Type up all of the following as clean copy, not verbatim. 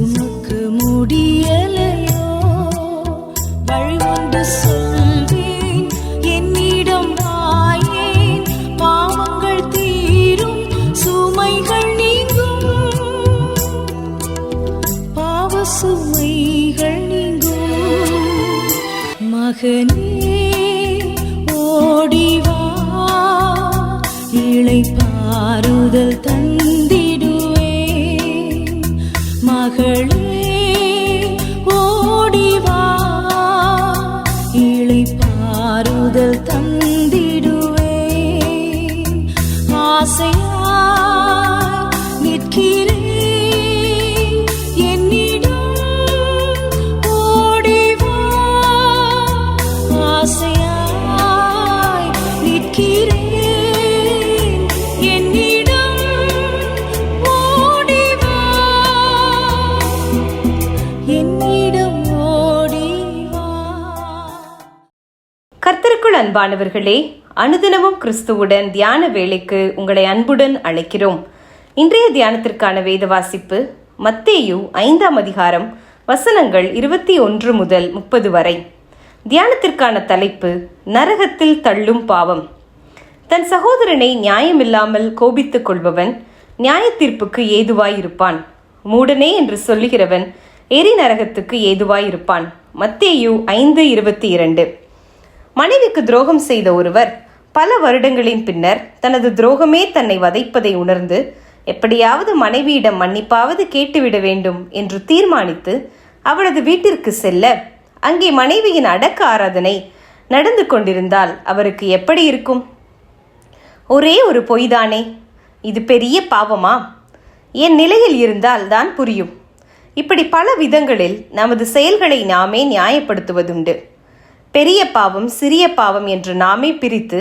உமக்கு முடியலையோ? வழி ஒன்று சொல்வேன், என்னிடம் வாயேன். பாவங்கள் தீரும், சுமைகள் நீங்கும். பாவ சுமைகள் நீங்கும். மகனே ஓடிவா, இளைப்பாறுதல் தந்திடுவேன். மகளே ஓடிவா, இளைப்பாறுதல் தந்திடுவேன். ஆசையாய் நிற்கிறேன், என்னிடம் ஓடிவா. ஆசையாய் நிற்கிறேன், கர்த்தருக்குள் அன்பானவர்களே, அனுதினமும் கிறிஸ்துவுடன் தியான வேளைக்கு உங்களை அன்புடன் அழைக்கிறோம். இன்றைய தியானத்திற்கான வேத வாசிப்பு மத்தேயு 5ஆம் அதிகாரம் வசனங்கள் 21 முதல் 30 வரை. தியானத்திற்கான தலைப்பு நரகத்தில் தள்ளும் பாவம். தன் சகோதரனை நியாயமில்லாமல் கோபித்துக் கொள்பவன் நியாய தீர்ப்புக்கு ஏதுவாயிருப்பான். மூடனே என்று சொல்லுகிறவன் எரி நரகத்துக்கு ஏதுவாயிருப்பான். மத்தேயு 5:22. மனைவிக்கு துரோகம் செய்த ஒருவர் பல வருடங்களின் பின்னர் தனது துரோகமே தன்னை வதைப்பதை உணர்ந்து எப்படியாவது மனைவியிடம் மன்னிப்பாவது கேட்டுவிட வேண்டும் என்று தீர்மானித்து அவளது வீட்டிற்கு செல்ல, அங்கே மனைவியின் அடக்க ஆராதனை நடந்து கொண்டிருந்தால் அவருக்கு எப்படி இருக்கும்? ஒரே ஒரு பொய்தானே, இது பெரிய பாவமா? என் நிலையில் இருந்தால் தான் புரியும். இப்படி பல விதங்களில் நமது செயல்களை நாமே நியாயப்படுத்துவதுண்டு. பெரிய பாவம், சிறிய பாவம் என்று நாமே பிரித்து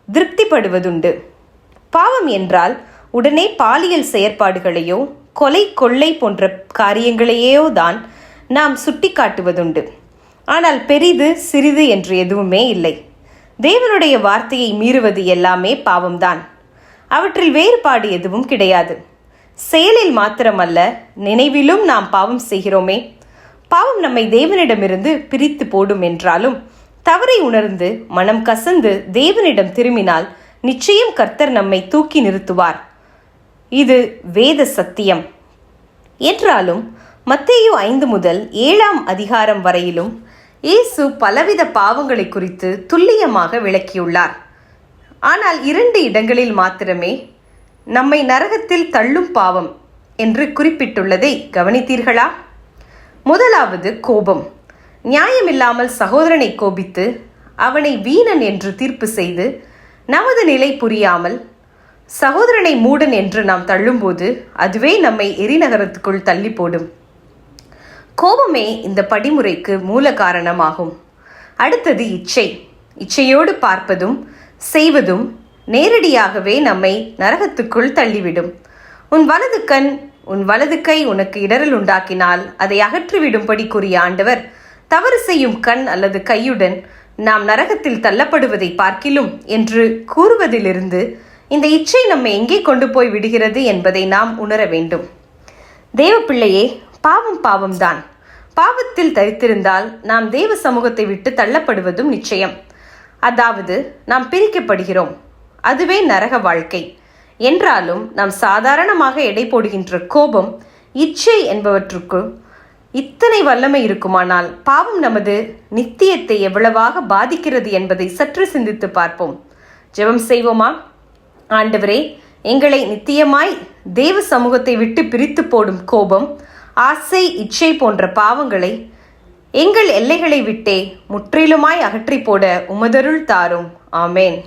திருப்திப்படுவதுண்டு. பாவம் என்றால் உடனே பாலியல் செயற்பாடுகளையோ கொலை கொள்ளை போன்ற காரியங்களையோ தான் நாம் சுட்டி காட்டுவதுண்டு. ஆனால் பெரிது சிறிது என்று எதுவுமே இல்லை. தேவனுடைய வார்த்தையை மீறுவது எல்லாமே பாவம்தான். அவற்றில் வேறுபாடு எதுவும் கிடையாது. செயலில் மாத்திரமல்ல, நினைவிலும் நாம் பாவம் செய்கிறோமே. பாவம் நம்மை தேவனிடமிருந்து பிரித்து போடும் என்றாலும் தவறை உணர்ந்து மனம் கசந்து தேவனிடம் திரும்பினால் நிச்சயம் கர்த்தர் நம்மை தூக்கி நிறுத்துவார். இது வேத சத்தியம். என்றாலும் மத்தேயு 5 முதல் 7ஆம் அதிகாரம் வரையிலும் இயேசு பலவித பாவங்களை குறித்து துல்லியமாக விளக்கியுள்ளார். ஆனால் 2 இடங்களில் மாத்திரமே நம்மை நரகத்தில் தள்ளும் பாவம் என்று குறிப்பிட்டுள்ளதை கவனித்தீர்களா? முதலாவது கோபம். நியாயமில்லாமல் சகோதரனை கோபித்து அவனை வீணன் என்று தீர்ப்பு செய்து நமது நிலை புரியாமல் சகோதரனை மூடன் என்று நாம் தள்ளும்போது அதுவே நம்மை எரிநகரத்துக்குள் தள்ளி போடும். கோபமே இந்த படிமுறைக்கு மூல காரணமாகும். அடுத்தது இச்சை. இச்சையோடு பார்ப்பதும் செய்வதும் நேரடியாகவே நம்மை நரகத்துக்குள் தள்ளிவிடும். உன் வலது கண் உன் வலது கை உனக்கு இடரல் உண்டாக்கினால் அதை அகற்றிவிடும்படி கூறிய ஆண்டவர், தவறு செய்யும் கண் அல்லது கையுடன் நாம் நரகத்தில் தள்ளப்படுவதை பார்க்கிலும் என்று கூறுவதிலிருந்து இந்த இச்சை நம்மை எங்கே கொண்டு போய் விடுகிறது என்பதை நாம் உணர வேண்டும். தேவ பிள்ளையே, பாவம் பாவம்தான். பாவத்தில் தரித்திருந்தால் நாம் தேவ சமூகத்தை விட்டு தள்ளப்படுவதும் நிச்சயம். அதாவது நாம் பிரிக்கப்படுகிறோம். அதுவே நரக வாழ்க்கை. என்றாலும் நாம் சாதாரணமாக எடை போடுகின்ற கோபம், இச்சை என்பவற்றுக்கு இத்தனை வல்லமை இருக்குமானால் பாவம் நமது நித்தியத்தை எவ்வளவாக பாதிக்கிறது என்பதை சற்று சிந்தித்து பார்ப்போம். ஜெபம் செய்வோமா? ஆண்டவரே, எங்களை நித்தியமாய் தேவ சமூகத்தை விட்டு பிரித்து போடும் கோபம், ஆசை, இச்சை போன்ற பாவங்களை எங்கள் எல்லைகளை விட்டே முற்றிலுமாய் அகற்றி போட உமதருள் தாரும். ஆமேன்.